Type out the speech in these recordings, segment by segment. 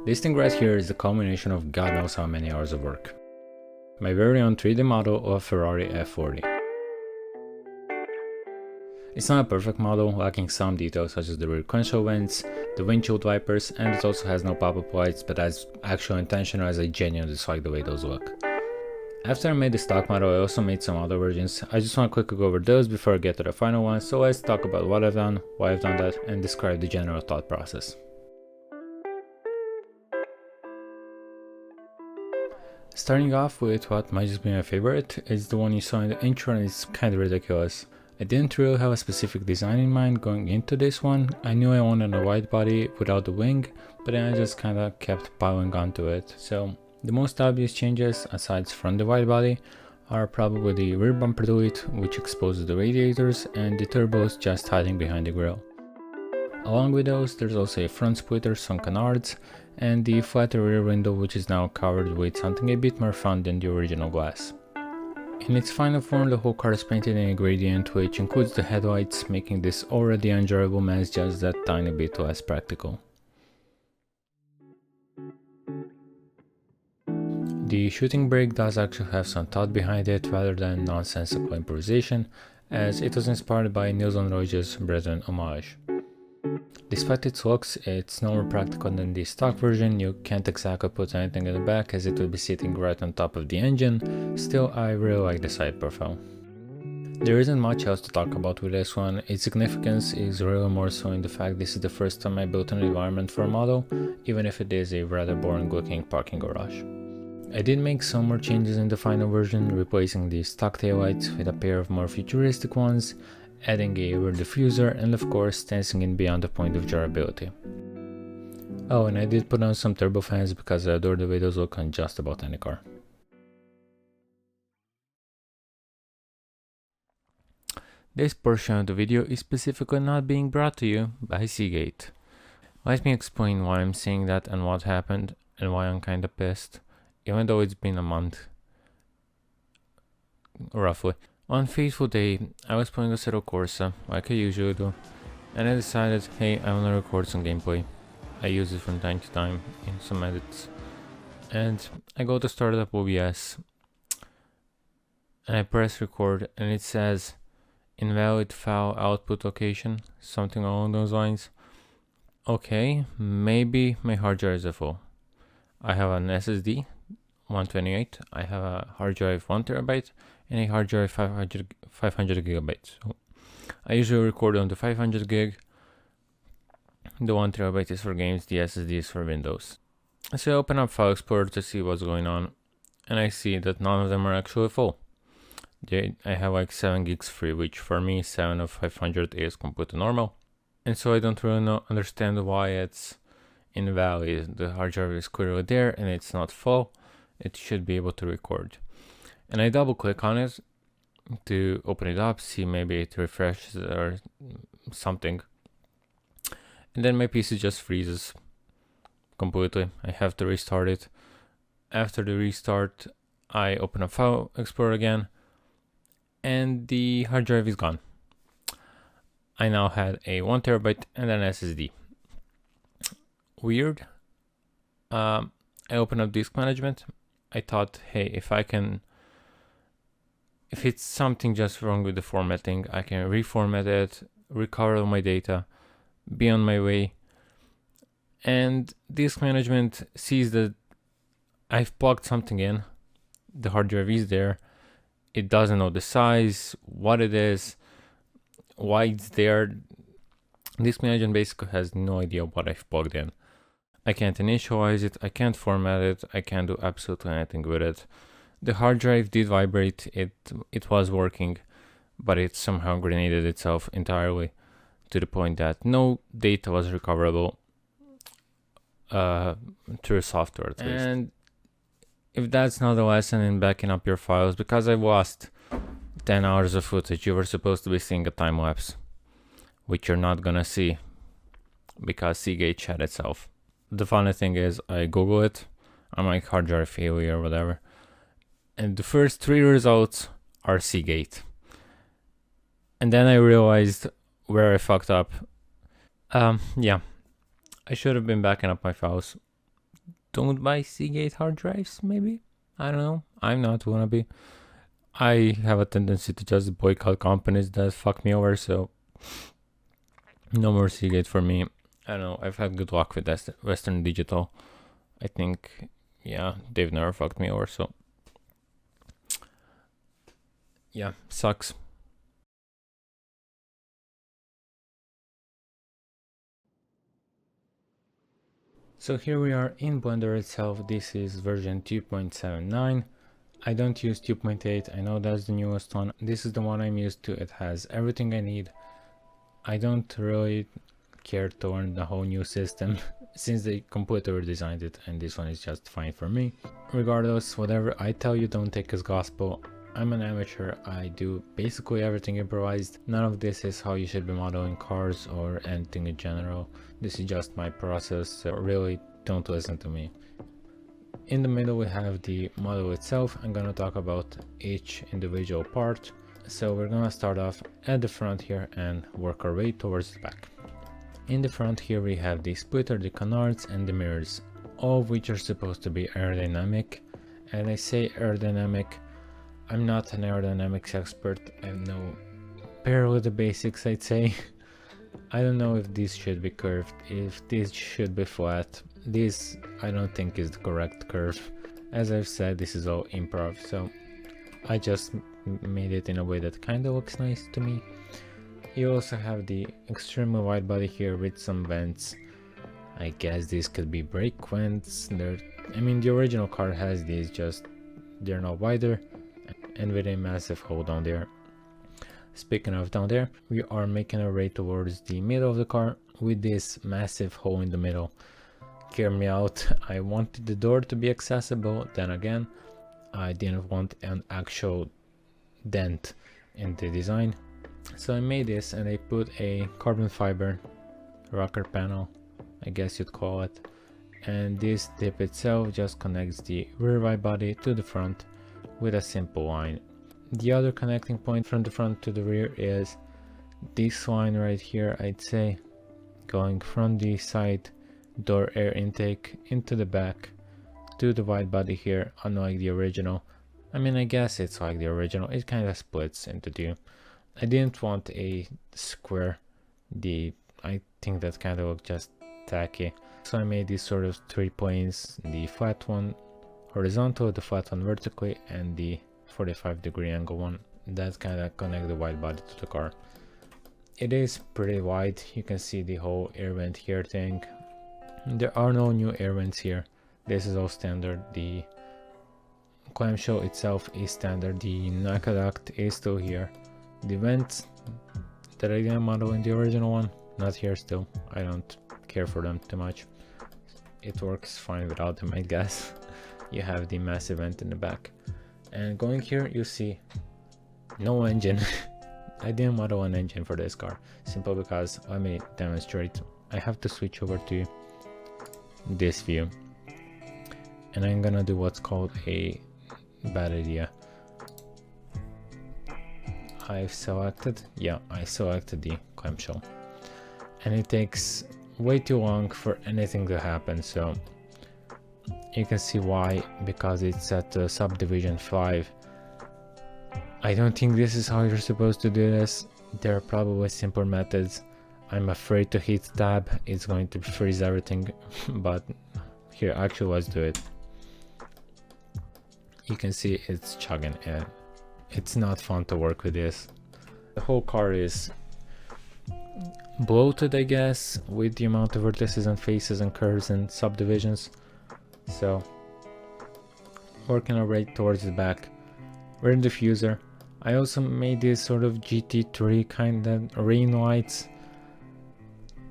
This thing right here is the culmination of God knows how many hours of work. My very own 3D model of a Ferrari F40. It's not a perfect model, lacking some details such as the rear console vents, the windshield wipers, and it also has no pop-up lights, but that's actual intentional as I genuinely dislike the way those look. After I made the stock model, I also made some other versions. I just want to quickly go over those before I get to the final one, so let's talk about what I've done, why I've done that, and describe the general thought process. Starting off with what might just be my favorite, is the one you saw in the intro and it's kinda ridiculous. I didn't really have a specific design in mind going into this one. I knew I wanted a wide body without the wing, but then I just kinda kept piling onto it. So the most obvious changes, aside from the wide body, are probably the rear bumper delete, which exposes the radiators, and the turbos just hiding behind the grille. Along with those, there's also a front splitter, some canards, and the flatter rear window, which is now covered with something a bit more fun than the original glass. In its final form, the whole car is painted in a gradient, which includes the headlights, making this already enjoyable mess just that tiny bit less practical. The shooting brake does actually have some thought behind it rather than nonsensical improvisation, as it was inspired by Nils van Roy's Brethren homage. Despite its looks, it's no more practical than the stock version. You can't exactly put anything in the back as it will be sitting right on top of the engine. Still, I really like the side profile. There isn't much else to talk about with this one. Its significance is really more so in the fact this is the first time I built an environment for a model, even if it is a rather boring looking parking garage. I did make some more changes in the final version, replacing the stock taillights with a pair of more futuristic ones, adding a rear diffuser, and of course stancing in beyond the point of durability. Oh, and I did put on some turbo fans because I adore the way those look on just about any car. This portion of the video is specifically not being brought to you by Seagate. Let me explain why I'm saying that and what happened and why I'm kinda pissed, even though it's been a month. Roughly. One fateful day, I was playing Assetto Corsa, like I usually do, and I decided, hey, I wanna record some gameplay. I use it from time to time in some edits. And I go to start up OBS, and I press record, and it says, invalid file output location, something along those lines. Okay, maybe my hard drive is full. I have an SSD, 128, I have a hard drive 1TB, and a hard drive 500 gigabytes. So I usually record on the 500 gig. The 1TB is for games, the SSD is for Windows. So I open up File Explorer to see what's going on, and I see that none of them are actually full. I have like 7 gigs free, which for me 7 of 500 is completely normal. And so I don't really understand why it's invalid. The hard drive is clearly there and it's not full. It should be able to record. And I double click on it to open it up, see maybe it refreshes or something. And then my PC just freezes completely. I have to restart it. After the restart, I open up File Explorer again, and the hard drive is gone. I now had a 1TB and an SSD. Weird. I open up disk management. I thought, hey, if it's something just wrong with the formatting, I can reformat it, recover all my data, be on my way. And disk management sees that I've plugged something in, the hard drive is there, it doesn't know the size, what it is, why it's there. Disk management basically has no idea what I've plugged in. I can't initialize it, I can't format it, I can't do absolutely anything with it. The hard drive did vibrate, it was working, but it somehow grenaded itself entirely to the point that no data was recoverable through software at least. And if that's not a lesson in backing up your files, because I've lost 10 hours of footage, you were supposed to be seeing a time lapse, which you're not gonna see because Seagate shut itself. The funny thing is, I Google it, I'm like hard drive failure or whatever, and the first 3 results are Seagate. And then I realized where I fucked up. Yeah, I should have been backing up my files. don't buy Seagate hard drives, maybe? I don't know. I'm not wanna be. I have a tendency to just boycott companies that fuck me over, so no more Seagate for me. I don't know, I've had good luck with Western Digital. I think, yeah, they've never fucked me over, so yeah, sucks. So here we are in Blender itself. This is version 2.79. I don't use 2.8, I know that's the newest one. This is the one I'm used to. It has everything I need. I don't really care to learn the whole new system since they completely redesigned it, and this one is just fine for me. Regardless, whatever I tell you, don't take as gospel. I'm an amateur, I do basically everything improvised. None of this is how you should be modeling cars or anything in general. This is just my process, so really don't listen to me. In the middle we have the model itself. I'm gonna talk about each individual part. So we're gonna start off at the front here and work our way towards the back. In the front here we have the splitter, the canards and the mirrors, all of which are supposed to be aerodynamic. And I say aerodynamic, I'm not an aerodynamics expert, I know barely the basics, I'd say. I don't know if this should be curved, if this should be flat. This I don't think is the correct curve. As I've said, this is all improv, so I just made it in a way that kind of looks nice to me. You also have the extremely wide body here with some vents. I guess these could be brake vents. I mean, the original car has these, just they're not wider and with a massive hole down there. Speaking of down there, we are making our way towards the middle of the car with this massive hole in the middle. Hear me out, I wanted the door to be accessible, then again, I didn't want an actual dent in the design. So I made this and I put a carbon fiber rocker panel, I guess you'd call it. And this tip itself just connects the rear wide body to the front with a simple line. The other connecting point from the front to the rear is this line right here, I'd say, going from the side door air intake into the back to the wide body here, unlike the original. I mean, I guess it's like the original, it kind of splits into two. I didn't want a square, I think that kind of looked just tacky. So I made these sort of three planes, the flat one horizontal, the flat one vertically, and the 45-degree angle one that kind of connect the wide body to the car. It is pretty wide, you can see the whole air vent here thing. There are no new air vents here, this is all standard. The clamshell itself is standard, the NACA duct is still here. The vents that I didn't model in the original one, not here still. I don't care for them too much. It works fine without them, I guess. You have the massive vent in the back. And going here, you see no engine. I didn't model an engine for this car, simply because, let me demonstrate. I have to switch over to this view. And I'm gonna do what's called a bad idea. I selected the clamshell. And it takes way too long for anything to happen, so you can see why, because it's at subdivision 5. I don't think this is how you're supposed to do this. There are probably simpler methods. I'm afraid to hit tab, it's going to freeze everything, but here, actually let's do it. You can see it's chugging and it's not fun to work with this. The whole car is bloated, I guess, with the amount of vertices and faces and curves and subdivisions. So, working our way towards the back. Rear diffuser. I also made this sort of GT3 kind of rain lights.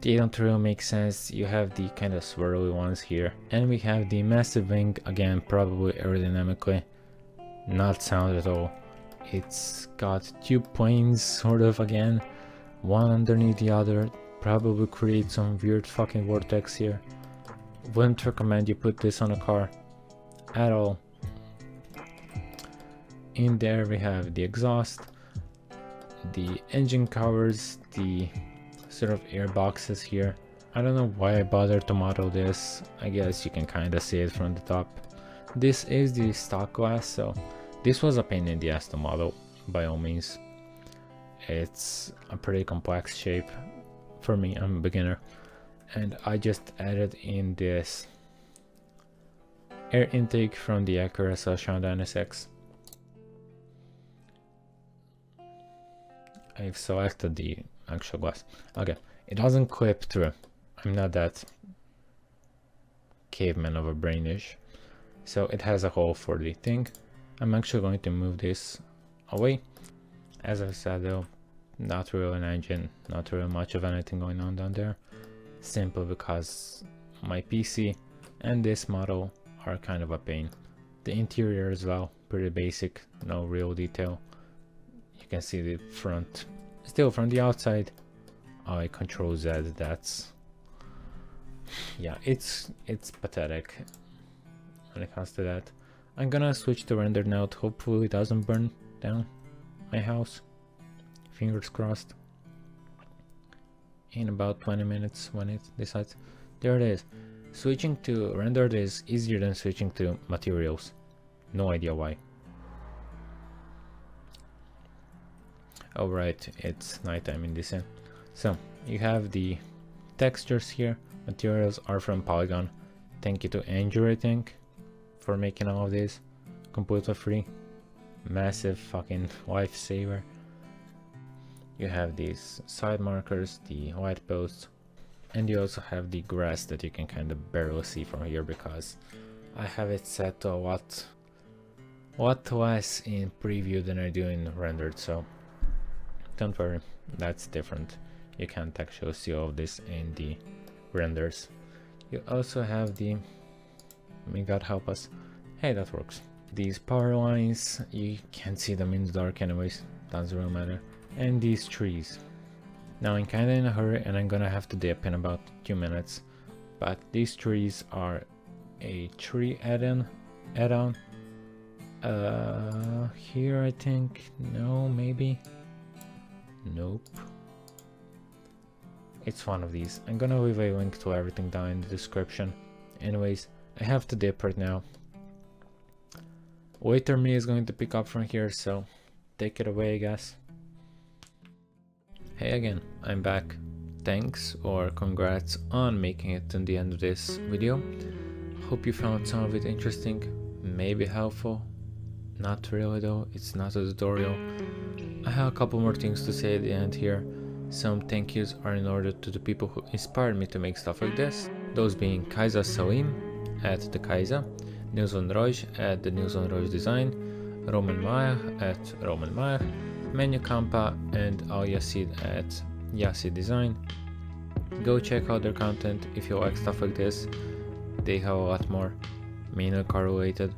They don't really make sense. You have the kind of swirly ones here. And we have the massive wing, again, probably aerodynamically not sound at all. It's got two planes, sort of, again, one underneath the other. Probably create some weird fucking vortex here. Wouldn't recommend you put this on a car at all. In there we have the exhaust, the engine covers, the sort of air boxes here. I don't know why I bothered to model this. I guess you can kinda see it from the top. This is the stock glass, so this was a pain in the ass to model, by all means. It's a pretty complex shape for me, I'm a beginner. And I just added in this air intake from the Acura Shonda NSX. I've selected the actual glass. Okay, it doesn't clip through. I'm not that caveman of a brainish. So it has a hole for the thing. I'm actually going to move this away. As I said though, not really an engine, not really much of anything going on down there. Simply because my PC and this model are kind of a pain. The interior as well, pretty basic, no real detail. You can see the front. Still from the outside, I Control Z, that's... yeah, it's pathetic when it comes to that. I'm gonna switch to render now, hopefully it doesn't burn down my house. Fingers crossed. In about 20 minutes when it decides. There it is. Switching to rendered is easier than switching to materials. No idea why. Alright, it's nighttime in this end. So, you have the textures here. Materials are from Polygon. Thank you to Andrew, I think, for making all of this. Completely free. Massive fucking lifesaver. You have these side markers, the light posts, and you also have the grass that you can kind of barely see from here because I have it set to a lot less in preview than I do in rendered, so don't worry, that's different. You can't actually see all of this in the renders. You also have the, may God help us, hey, that works. These power lines, you can't see them in the dark anyways, doesn't really matter. And these trees. Now I'm kinda in a hurry and I'm gonna have to dip in about 2 minutes, but these trees are a tree add-on. Here I think, no, maybe, nope. It's one of these. I'm gonna leave a link to everything down in the description. Anyways, I have to dip right now. Waiter me is going to pick up from here, so take it away, I guess. Hey again, I'm back. Thanks or congrats on making it to the end of this video. Hope you found some of it interesting, maybe helpful. Not really though, it's not a tutorial. I have a couple more things to say at the end here. Some thank yous are in order to the people who inspired me to make stuff like this. Those being Kaisa Salim at the Kaisa, Nils van Rooij at the Nils van Rooij Design, Roman Maier at Roman Maier, Menu Kampa and Al Yassid at Yassid Design. Go check out their content if you like stuff like this. They have a lot more, mainly car related.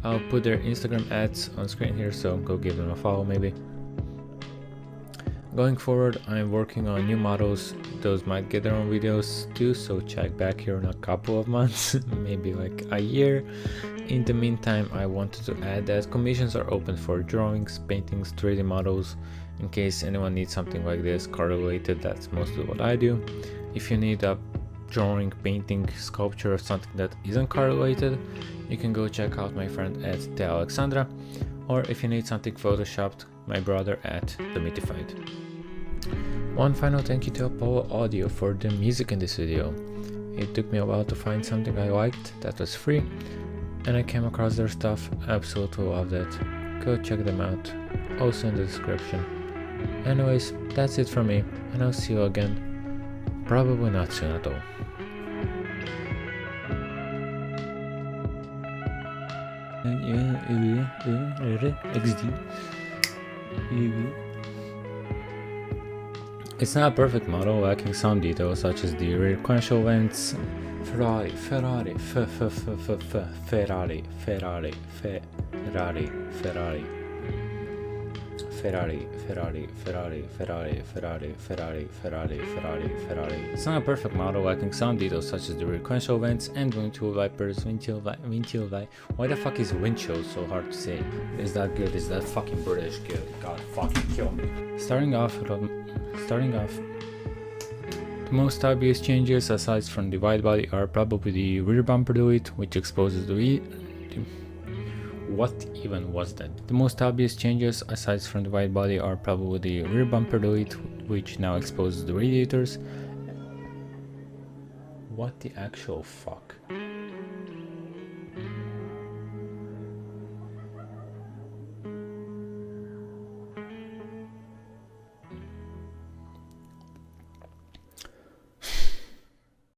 I'll put their Instagram ads on screen here, so go give them a follow maybe. Going forward, I'm working on new models. Those might get their own videos too, so check back here in a couple of months, maybe like a year. In the meantime, I wanted to add that commissions are open for drawings, paintings, 3D models. In case anyone needs something like this, car related, that's mostly what I do. If you need a drawing, painting, sculpture or something that isn't car related, you can go check out my friend at The Alexandra, or if you need something photoshopped, my brother at The Mythified. One final thank you to Apollo Audio for the music in this video. It took me a while to find something I liked that was free, and I came across their stuff, absolutely loved it. Go check them out, also in the description. Anyways, that's it from me, and I'll see you again, probably not soon at all. It's not a perfect model, lacking some details such as the rear console vents. Ferrari, Ferrari, Ferrari, Ferrari, Ferrari, Ferrari, Ferrari, Ferrari, Ferrari, Ferrari, Ferrari, Ferrari, Ferrari, Ferrari, Ferrari. It's not a perfect model, lacking some details such as the rear console vents and windshield wipers, windshield. Why the fuck is windshield so hard to say? Is that good? Is that fucking British good? God fucking kill me. Starting off, The most obvious changes aside from the wide body are probably the rear bumper delete, which exposes the what even was that? The most obvious changes aside from the wide body are probably the rear bumper delete, which now exposes the radiators. What the actual fuck?